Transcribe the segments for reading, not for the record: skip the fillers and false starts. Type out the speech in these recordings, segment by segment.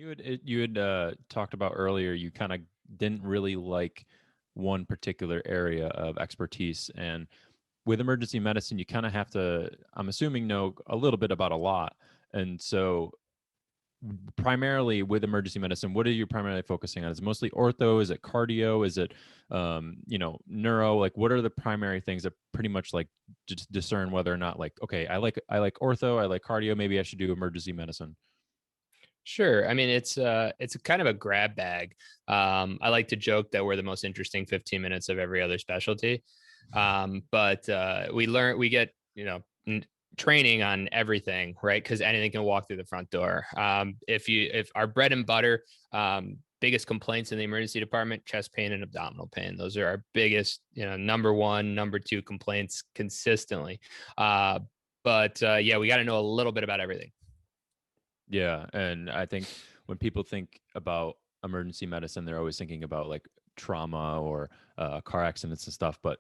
You had talked about earlier, you kind of didn't really like one particular area of expertise, and with emergency medicine, you kind of have to, I'm assuming, know a little bit about a lot. And so, primarily with emergency medicine, what are you primarily focusing on? Is it mostly ortho? Is it cardio? Is it, neuro? Like, what are the primary things that pretty much like just discern whether or not, like, okay, I like ortho, I like cardio, maybe I should do emergency medicine. Sure. I mean, it's a kind of a grab bag. I like to joke that we're the most interesting 15 minutes of every other specialty. But we get, training on everything, right? Because anything can walk through the front door. If our bread and butter, biggest complaints in the emergency department, chest pain and abdominal pain. Those are our biggest, number one, number two complaints consistently. But yeah, we got to know a little bit about everything. Yeah, and I think when people think about emergency medicine, they're always thinking about like trauma or car accidents and stuff. But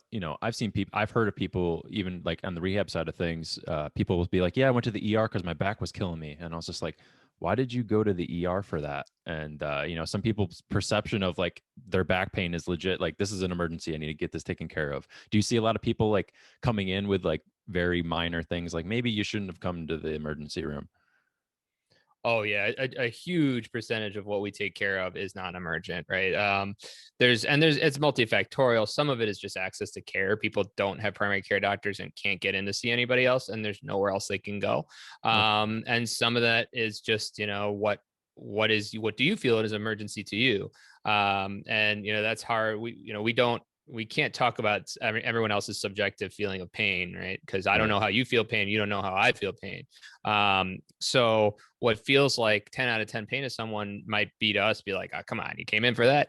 I've heard of people even like on the rehab side of things. People will be like, "Yeah, I went to the ER because my back was killing me," and I was just like, "Why did you go to the ER for that?" And some people's perception of like their back pain is legit. Like, this is an emergency. I need to get this taken care of. Do you see a lot of people like coming in with like very minor things, like maybe you shouldn't have come to the emergency room? Oh yeah, a huge percentage of what we take care of is non-emergent, right? There's it's multifactorial. Some of it is just access to care. People don't have primary care doctors and can't get in to see anybody else, and there's nowhere else they can go. And some of that is just what do you feel is emergency to you? And that's hard. We can't talk about everyone else's subjective feeling of pain, right? Because I don't Right. know how you feel pain. You don't know how I feel pain. So what feels like 10 out of 10 pain to someone might be to us, be like, oh, come on, you came in for that.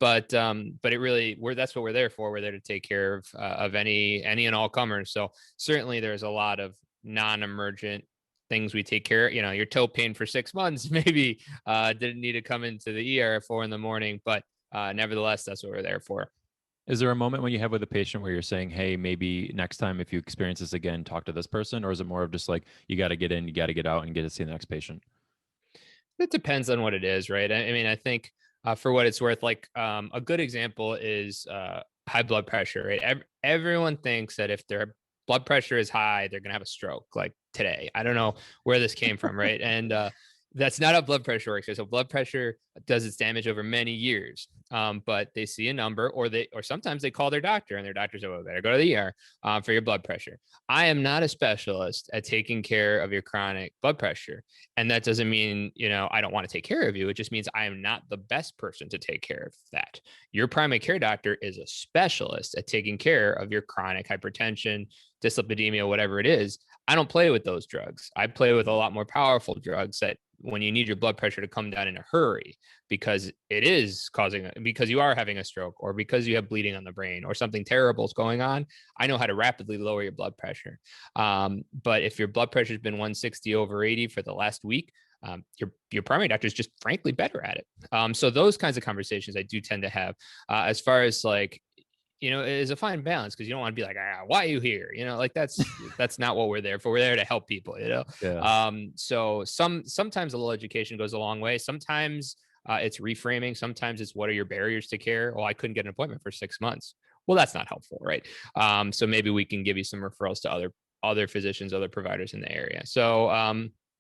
But it really, that's what we're there for. We're there to take care of any and all comers. So certainly there's a lot of non-emergent things we take care of. Your toe pain for 6 months, maybe didn't need to come into the ER at 4 a.m, but nevertheless, that's what we're there for. Is there a moment when you have with a patient where you're saying, "Hey, maybe next time if you experience this again, talk to this person," or is it more of just like you got to get in, you got to get out, and get to see the next patient? It depends on what it is, right? I mean, I think for what it's worth, like a good example is high blood pressure, right? Everyone thinks that if their blood pressure is high, they're going to have a stroke like today. I don't know where this came from, right? And that's not how blood pressure works. So blood pressure does its damage over many years. But they see a number, or sometimes they call their doctor, and their doctor says, "Well, better go to the ER for your blood pressure." I am not a specialist at taking care of your chronic blood pressure. And that doesn't mean, I don't want to take care of you. It just means I am not the best person to take care of that. Your primary care doctor is a specialist at taking care of your chronic hypertension, dyslipidemia, whatever it is. I don't play with those drugs. I play with a lot more powerful drugs that when you need your blood pressure to come down in a hurry because because you are having a stroke, or because you have bleeding on the brain, or something terrible is going on, I know how to rapidly lower your blood pressure. But if your blood pressure has been 160 over 80 for the last week, your primary doctor is just frankly better at it. So those kinds of conversations I do tend to have. As far as like, it is a fine balance, because you don't want to be like, why are you here? Like that's not what we're there for. We're there to help people. Yeah. So sometimes a little education goes a long way. Sometimes it's reframing. Sometimes it's, what are your barriers to care? Well, I couldn't get an appointment for 6 months. Well, that's not helpful, right? So maybe we can give you some referrals to other physicians, other providers in the area. So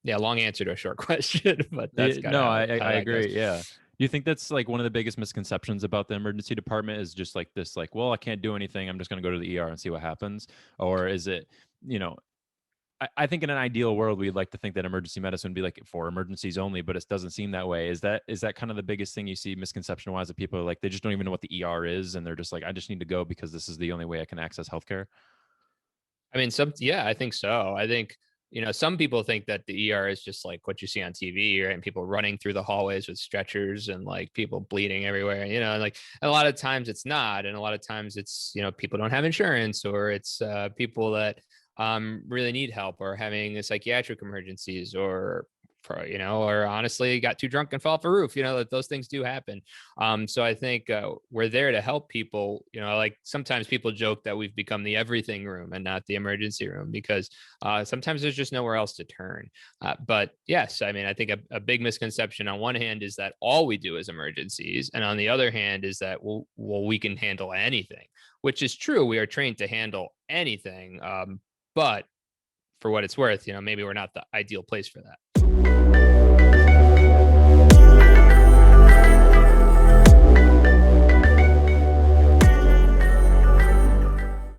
yeah, long answer to a short question, but that's kind of No, I how that goes. agree. Yeah. Do you think that's like one of the biggest misconceptions about the emergency department is just like this, like, well, I can't do anything. I'm just going to go to the ER and see what happens? Or is it, you know, I think in an ideal world, we'd like to think that emergency medicine would be like for emergencies only, but it doesn't seem that way. Is that kind of the biggest thing you see misconception wise, that people are like, they just don't even know what the ER is. And they're just like, I just need to go because this is the only way I can access healthcare. I mean, yeah, I think so. I think, some people think that the ER is just like what you see on TV, right? And people running through the hallways with stretchers and like people bleeding everywhere, and like a lot of times it's not. And a lot of times it's, people don't have insurance, or it's people that really need help, or having psychiatric emergencies, or or honestly got too drunk and fell off a roof. That those things do happen. So I think we're there to help people. Like sometimes people joke that we've become the everything room and not the emergency room because sometimes there's just nowhere else to turn. But yes, I mean, I think a big misconception on one hand is that all we do is emergencies, and on the other hand is that we can handle anything, which is true. We are trained to handle anything, but for what it's worth, maybe we're not the ideal place for that.